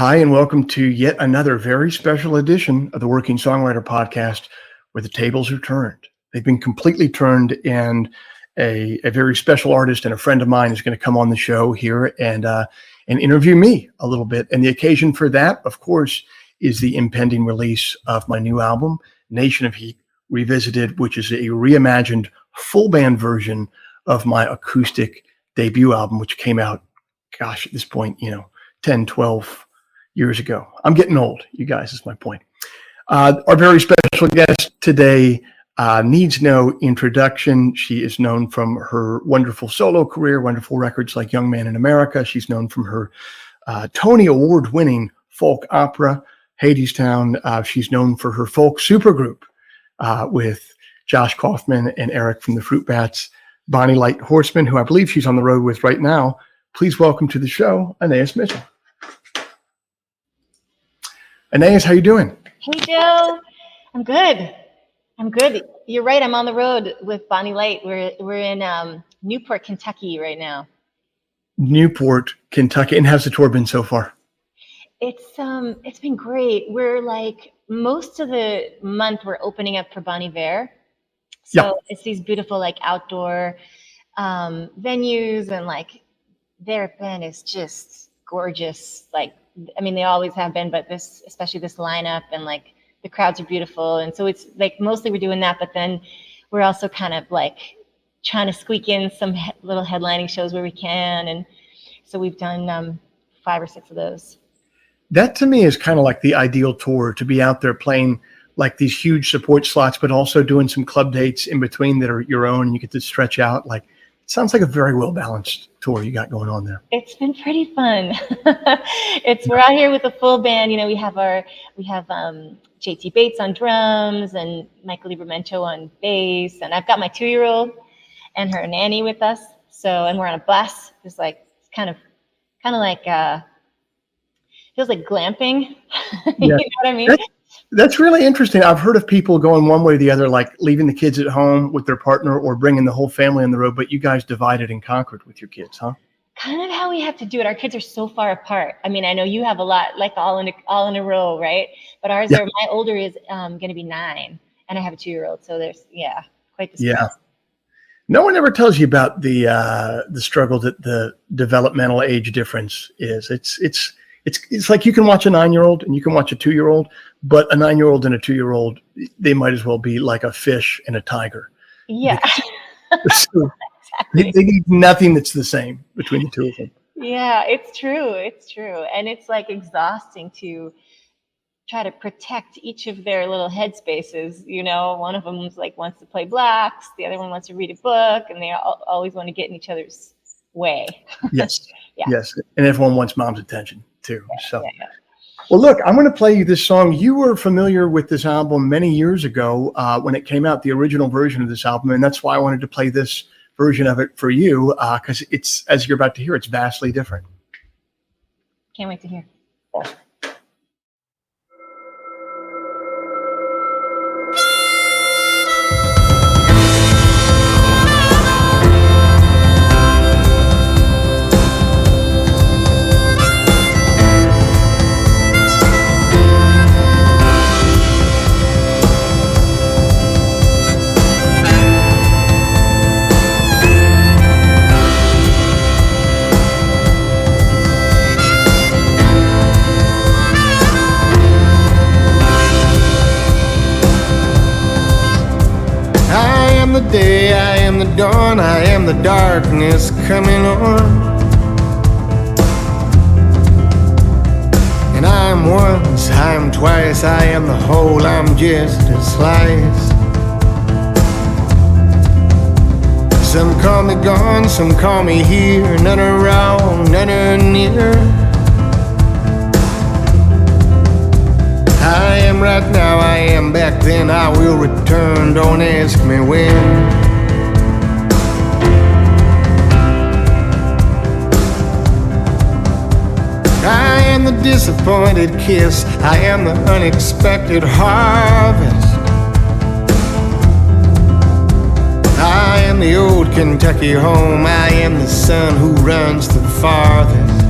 Hi, and welcome to yet another very special edition of the Working Songwriter Podcast, where the tables are turned. They've been completely turned, and a very special artist and a friend of mine is going to come on the show here and interview me a little bit. And the occasion for that, of course, is the impending release of my new album, Nation of Heat Revisited, which is a reimagined full band version of my acoustic debut album, which came out, gosh, at this point, 10, 12 years ago. I'm getting old, you guys, is my point. Our very special guest today needs no introduction. She is known from her wonderful solo career, wonderful records like Young Man in America. She's known from her Tony Award-winning folk opera, Hadestown. She's known for her folk supergroup with Josh Kaufman and Eric from the Fruit Bats, Bonnie Light Horseman, who I believe she's on the road with right now. Please welcome to the show, Anais Mitchell. Anais, how you doing? Hey, Joe. I'm good. You're right. I'm on the road with Bonnie Light. We're in Newport, Kentucky right now. Newport, Kentucky. And how's the tour been so far? It's been great. We're like most of the month we're opening up for Bon Iver. So It's these beautiful like outdoor venues, and like their band is just gorgeous. Like, I mean, they always have been, but especially this lineup, and like the crowds are beautiful. And so it's like mostly we're doing that, but then we're also kind of like trying to squeak in some little headlining shows where we can. And so we've done 5 or 6 of those. That to me is kind of like the ideal tour, to be out there playing like these huge support slots, but also doing some club dates in between that are your own, and you get to stretch out. Like, it sounds like a very well balanced tour you got going on there. It's been pretty fun. We're out here with a full band. We have JT Bates on drums and Michael Libermento on bass, and I've got my 2-year-old and her nanny with us. So, and we're on a bus. It's like kind of like feels like glamping. You know what I mean? That's really interesting. I've heard of people going one way or the other, like leaving the kids at home with their partner or bringing the whole family on the road, but you guys divided and conquered with your kids, huh? Kind of how we have to do it. Our kids are so far apart. I mean, I know you have a lot, like all in a row, right? But ours are, my older is going to be 9, and I have a 2-year-old. So there's, quite the space. Yeah. No one ever tells you about the struggle that the developmental age difference is. It's like you can watch a 9-year-old and you can watch a 2-year-old, but a 9-year-old and a 2-year-old, they might as well be like a fish and a tiger. Yeah. So they need nothing that's the same between the two of them. Yeah, it's true. And it's like exhausting to try to protect each of their little headspaces. One of them wants to play blocks, the other one wants to read a book, and they always want to get in each other's way. Yes. Yes. And everyone wants mom's attention too. Well, look, I'm going to play you this song. You were familiar with this album many years ago when it came out, the original version of this album. And that's why I wanted to play this version of it for you, because it's, as you're about to hear, it's vastly different. Can't wait to hear. Awesome. Day, I am the dawn, I am the darkness coming on. And I am once, I am twice, I am the whole, I'm just a slice. Some call me gone, some call me here, none are wrong, none are near. I am right now, I am back then, I will return, don't ask me when. I am the disappointed kiss, I am the unexpected harvest. I am the old Kentucky home, I am the son who runs the farthest.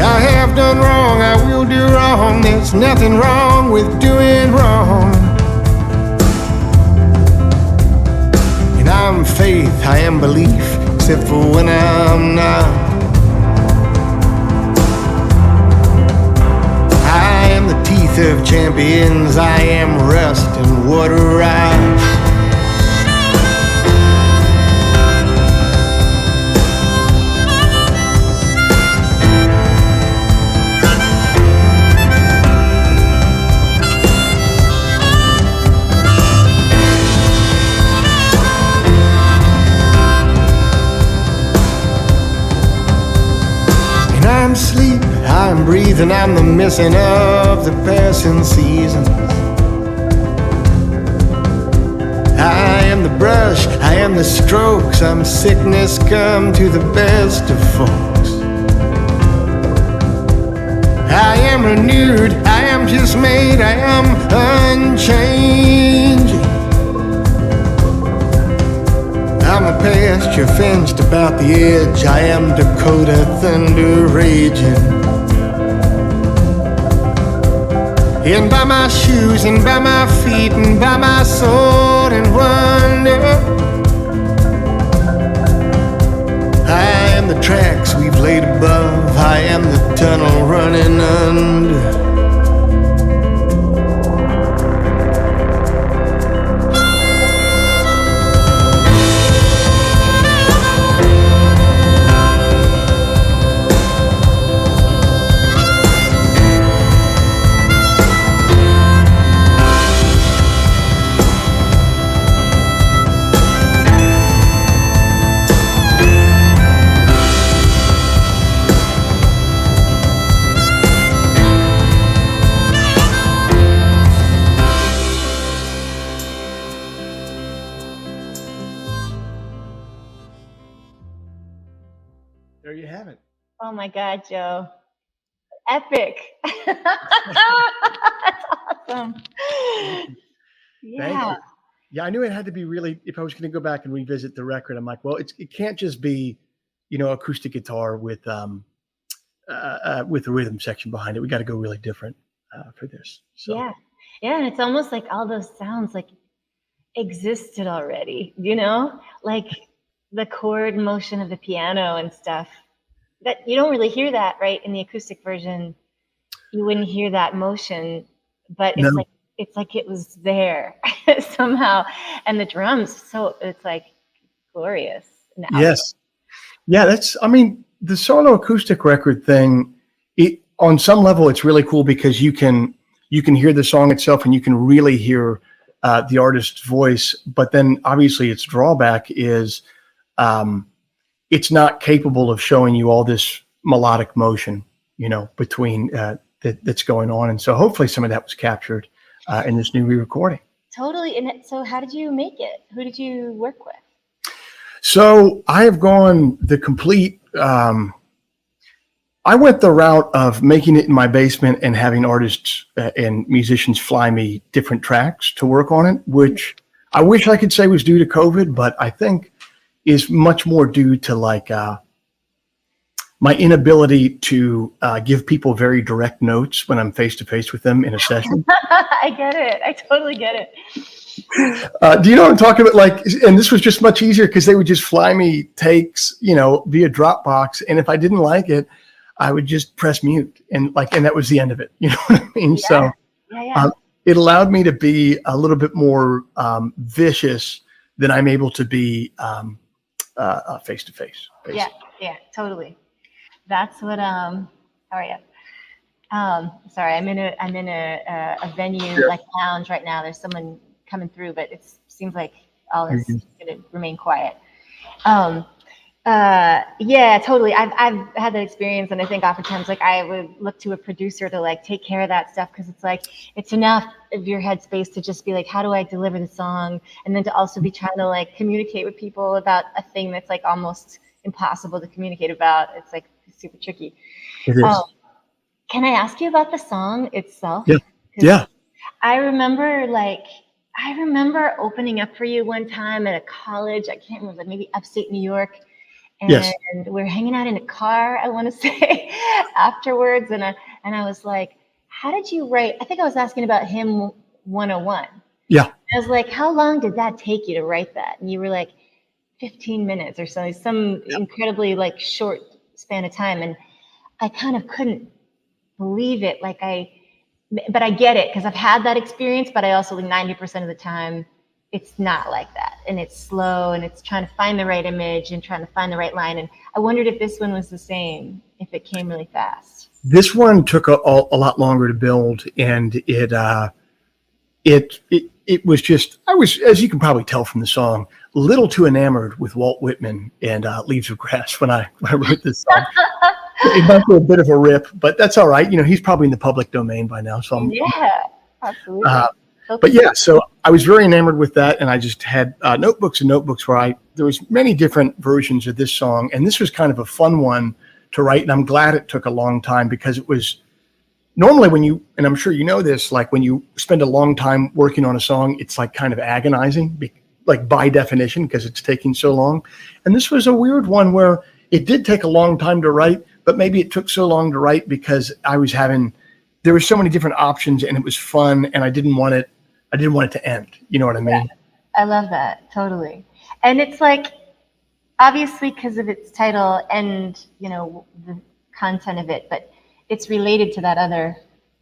I have done wrong, I will do wrong. There's nothing wrong with doing wrong. And I'm faith, I am belief, except for when I'm not. I am the teeth of champions, I am rust and water rise. I'm sleep, I'm breathing, I'm the missing of the passing seasons. I am the brush, I am the strokes, I'm sickness come to the best of folks. I am renewed, I am just made, I am unchanging. I'm a pasture fenced about the edge, I am Dakota thunder raging. And by my shoes, and by my feet, and by my sword and wonder, I am the tracks we've laid above, I am the tunnel running under. There you have it. Oh my God, Joe. Epic. That's awesome. Thank Yeah. you. Yeah, I knew it had to be really, if I was going to go back and revisit the record, I'm like, well, it can't just be, acoustic guitar with the rhythm section behind it. We got to go really different for this. So. Yeah. Yeah. And it's almost like all those sounds like existed already, like the chord motion of the piano and stuff. That you don't really hear that, right? In the acoustic version, you wouldn't hear that motion, but it's No. like it was there somehow. And the drums, so it's like glorious. Yes. Yeah, the solo acoustic record thing, on some level it's really cool because you can hear the song itself and you can really hear the artist's voice, but then obviously its drawback is it's not capable of showing you all this melodic motion, between that's going on. And so hopefully some of that was captured in this new re-recording. Totally. And so how did you make it? Who did you work with? So I have gone the complete, I went the route of making it in my basement and having artists and musicians fly me different tracks to work on it, which I wish I could say was due to COVID, but I think is much more due to my inability to give people very direct notes when I'm face to face with them in a session. I get it. I totally get it. Do you know what I'm talking about? And this was just much easier because they would just fly me takes, via Dropbox. And if I didn't like it, I would just press mute and that was the end of it. You know what I mean? Yeah. So it allowed me to be a little bit more vicious than I'm able to be face to face. Yeah, totally. That's what. How are you? Sorry, I'm in a venue like lounge right now. There's someone coming through, but it seems like all is going to remain quiet. Yeah, totally. I've had that experience, and I think oftentimes I would look to a producer to take care of that stuff because it's enough of your headspace to just be how do I deliver the song, and then to also be trying to communicate with people about a thing that's almost impossible to communicate about. It's super tricky. It is. Can I ask you about the song itself? Yeah. I remember opening up for you one time at a college. I can't remember, maybe upstate New York. and Yes. we're hanging out in a car, I want to say, afterwards. And I was like, how did you write? I think I was asking about Hymn 101. Yeah. I was like, how long did that take you to write that? And you were like, 15 minutes or so, some incredibly like short span of time. And I kind of couldn't believe it. But I get it because I've had that experience, but I also, like 90% of the time, it's not like that. And it's slow and it's trying to find the right image and trying to find the right line. And I wondered if this one was the same, if it came really fast. This one took a lot longer to build, and it was just, I was, as you can probably tell from the song, a little too enamored with Walt Whitman and Leaves of Grass when I wrote this song. It might be a bit of a rip, but that's all right. He's probably in the public domain by now. So Absolutely. But yeah, so I was very enamored with that, and I just had notebooks and notebooks where there was many different versions of this song, and this was kind of a fun one to write, and I'm glad it took a long time because it was normally and I'm sure you know this, like when you spend a long time working on a song, it's like kind of agonizing, like by definition, because it's taking so long. And this was a weird one where it did take a long time to write, but maybe it took so long to write because there were so many different options and it was fun, and I didn't want it to end. You know what I mean? Yeah, I love that. Totally. And it's like, obviously because of its title and, the content of it, but it's related to that other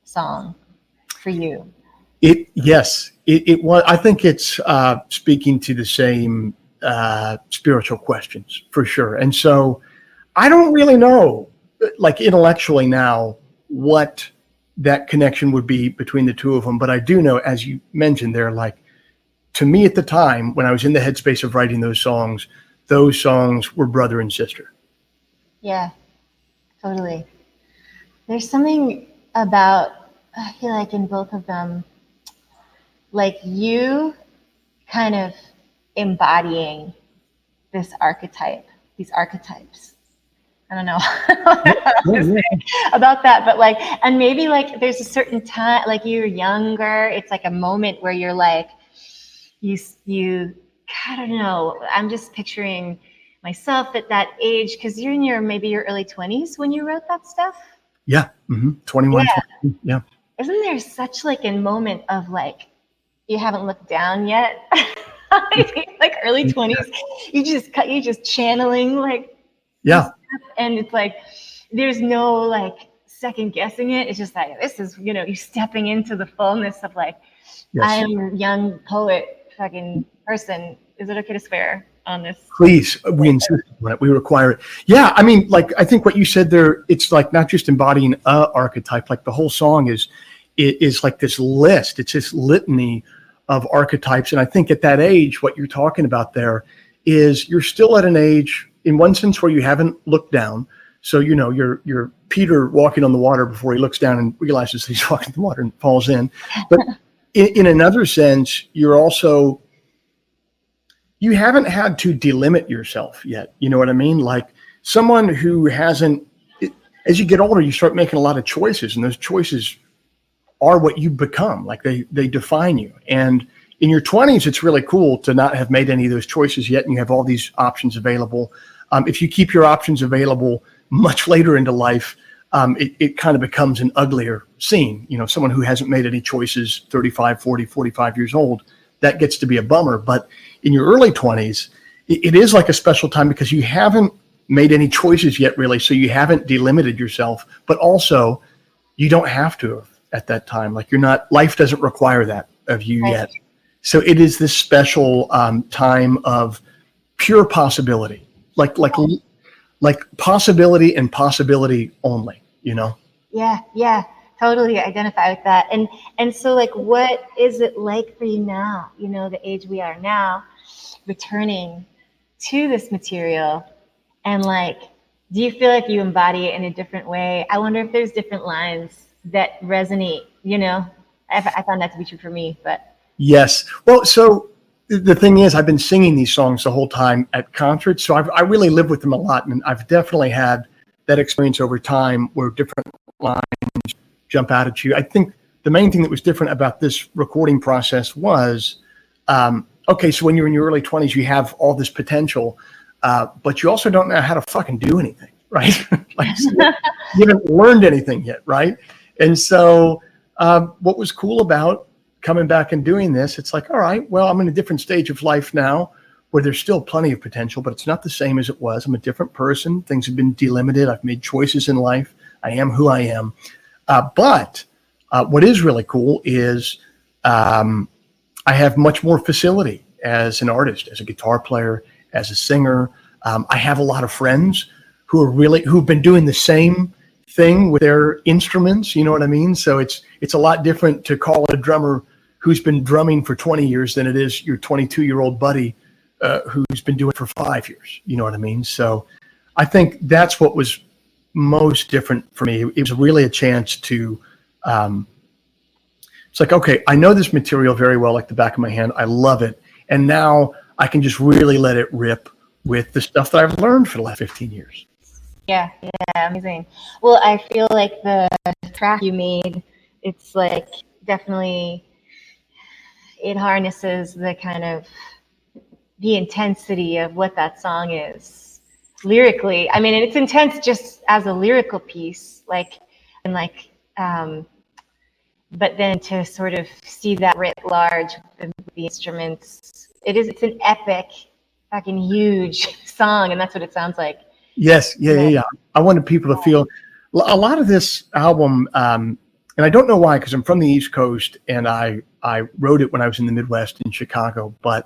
song for you. Yes, it was. I think it's speaking to the same spiritual questions for sure. And so I don't really know, like intellectually now, what that connection would be between the two of them. But I do know, as you mentioned, they're like, to me at the time when I was in the headspace of writing those songs were brother and sister. Yeah, totally. There's something about, I feel like in both of them, like you kind of embodying these archetypes. I don't know about that, but like, and maybe like there's a certain time, like you're younger, it's like a moment where you're like, you, I don't know, I'm just picturing myself at that age, because you're in maybe your early 20s when you wrote that stuff. Yeah. Mm-hmm. 21. Yeah. 20, yeah. Isn't there such like a moment of like, you haven't looked down yet? Like early 20s, you just channeling like, yeah. And it's like, there's no like second guessing it. It's just like, this is, you're stepping into the fullness of like, yes. I am a young poet fucking person. Is it okay to swear on this? Please, we insist on it. We require it. Yeah, I mean, like, I think what you said there, it's like not just embodying a archetype, like the whole song is like this list. It's this litany of archetypes. And I think at that age, what you're talking about there is you're still at an age, in one sense, where you haven't looked down. So, you're Peter walking on the water before he looks down and realizes he's walking on the water and falls in. But in another sense, you're also, you haven't had to delimit yourself yet. You know what I mean? Like someone who hasn't, as you get older, you start making a lot of choices, and those choices are what you become. Like they define you. And in your 20s, it's really cool to not have made any of those choices yet, and you have all these options available. If you keep your options available much later into life, it kind of becomes an uglier scene. Someone who hasn't made any choices, 35, 40, 45 years old, that gets to be a bummer. But in your early 20s, it is like a special time because you haven't made any choices yet, really. So you haven't delimited yourself, but also you don't have to at that time. Like life doesn't require that of you yet. So it is this special time of pure possibility, like possibility and possibility only, Yeah, totally identify with that. And so like, what is it like for you now, the age we are now, returning to this material, and like, do you feel like you embody it in a different way? I wonder if there's different lines that resonate, I found that to be true for me, but. Yes. Well, so the thing is, I've been singing these songs the whole time at concerts, so I really live with them a lot, and I've definitely had that experience over time where different lines jump out at you. I think the main thing that was different about this recording process was, okay, so when you're in your early 20s, you have all this potential, but you also don't know how to fucking do anything, right? Like, you haven't learned anything yet, right? And so what was cool about coming back and doing this, it's like, all right, well, I'm in a different stage of life now where there's still plenty of potential, but it's not the same as it was. I'm a different person. Things have been delimited. I've made choices in life. I am who I am. But what is really cool is I have much more facility as an artist, as a guitar player, as a singer. I have a lot of friends who've been doing the same thing with their instruments. You know what I mean? So it's a lot different to call a drummer who's been drumming for 20 years than it is your 22-year-old buddy who's been doing it for 5 years. You know what I mean? So I think that's what was most different for me. It was really a chance to, it's like, okay, I know this material very well, like the back of my hand. I love it. And now I can just really let it rip with the stuff that I've learned for the last 15 years. Yeah, amazing. Well, I feel like the track you made, it's like definitely, it harnesses the kind of the intensity of what that song is lyrically. I mean, it's intense just as a lyrical piece, but then to sort of see that writ large with the instruments, it's an epic, fucking huge song, and that's what it sounds like. Yes, yeah. I wanted people to feel a lot of this album, and I don't know why, because I'm from the East Coast, and I wrote it when I was in the Midwest in Chicago, but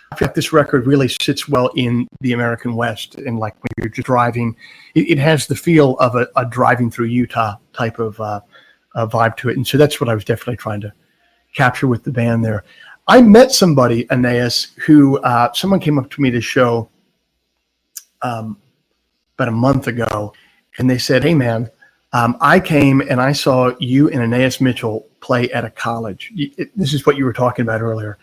I feel like this record really sits well in the American West, and like when you're just driving, it has the feel of a driving through Utah type of vibe to it, and so that's what I was definitely trying to capture with the band there. I met somebody, Anais, who someone came up to me to show about a month ago, and they said, "Hey, man, I came and I saw you and Anais Mitchell play at a college. This is what you were talking about earlier."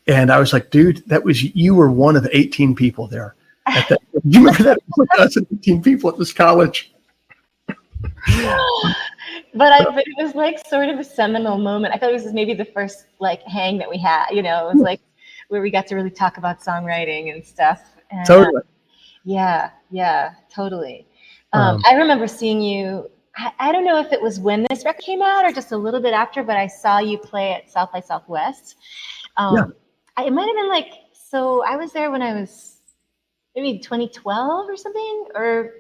And I was like, "Dude, you were one of 18 people there." Do you remember that? That's 18 people at this college. But it was like sort of a seminal moment. I thought it was maybe the first like hang that we had. You know, it was like where we got to really talk about songwriting and stuff. And, Totally. Yeah, totally. I remember seeing you. I don't know if it was when this record came out or just a little bit after, but I saw you play at South by Southwest. It might have been like, so I was there when I was maybe 2012 or something, or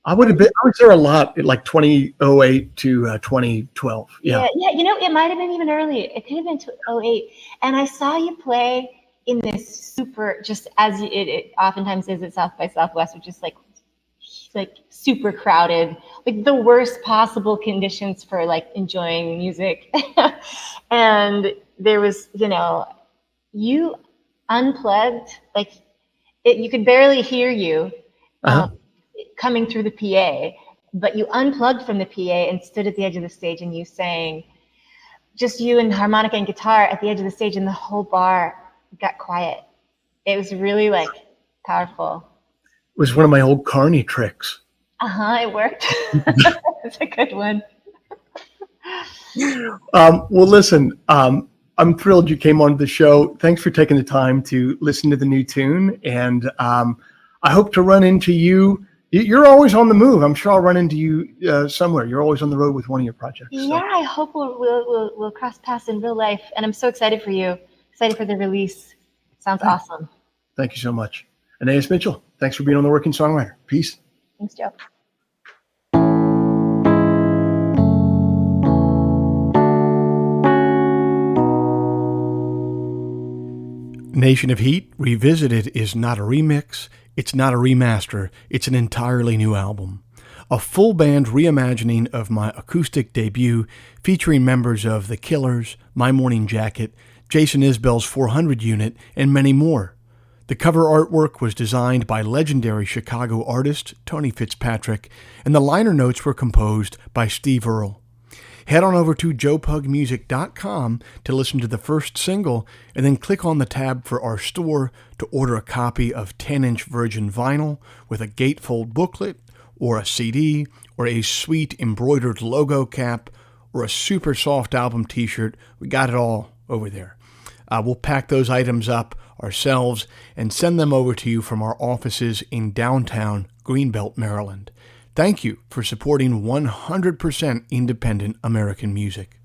I was there a lot, like 2008 to 2012. Yeah. You know, it might have been even earlier. It could have been 2008. And I saw you play in this super, just as it oftentimes is at South by Southwest, which is like super crowded, like the worst possible conditions for like enjoying music. And there was, you know, you unplugged, like you could barely hear you coming through the PA, but you unplugged from the PA and stood at the edge of the stage and you sang, just you and harmonica and guitar at the edge of the stage, and the whole bar got quiet. It was really like powerful. It was one of my old Carney tricks. It worked. It's a good one. Well, listen, I'm thrilled you came on the show. Thanks for taking the time to listen to the new tune. And I hope to run into you. You're always on the move. I'm sure I'll run into you somewhere. You're always on the road with one of your projects. So. Yeah, I hope we'll cross paths in real life. And I'm so excited for you. Excited for the release. Sounds awesome. Thank you so much. Anais Mitchell, thanks for being on The Working Songwriter. Peace. Thanks, Joe. Nation of Heat Revisited is not a remix, it's not a remaster, it's an entirely new album. A full band reimagining of my acoustic debut featuring members of The Killers, My Morning Jacket, Jason Isbell's 400 Unit, and many more. The cover artwork was designed by legendary Chicago artist Tony Fitzpatrick, and the liner notes were composed by Steve Earle. Head on over to joepugmusic.com to listen to the first single, and then click on the tab for our store to order a copy of 10-inch virgin vinyl with a gatefold booklet, or a CD, or a sweet embroidered logo cap, or a super soft album t-shirt. We got it all over there. We'll pack those items up ourselves and send them over to you from our offices in downtown Greenbelt, Maryland. Thank you for supporting 100% independent American music.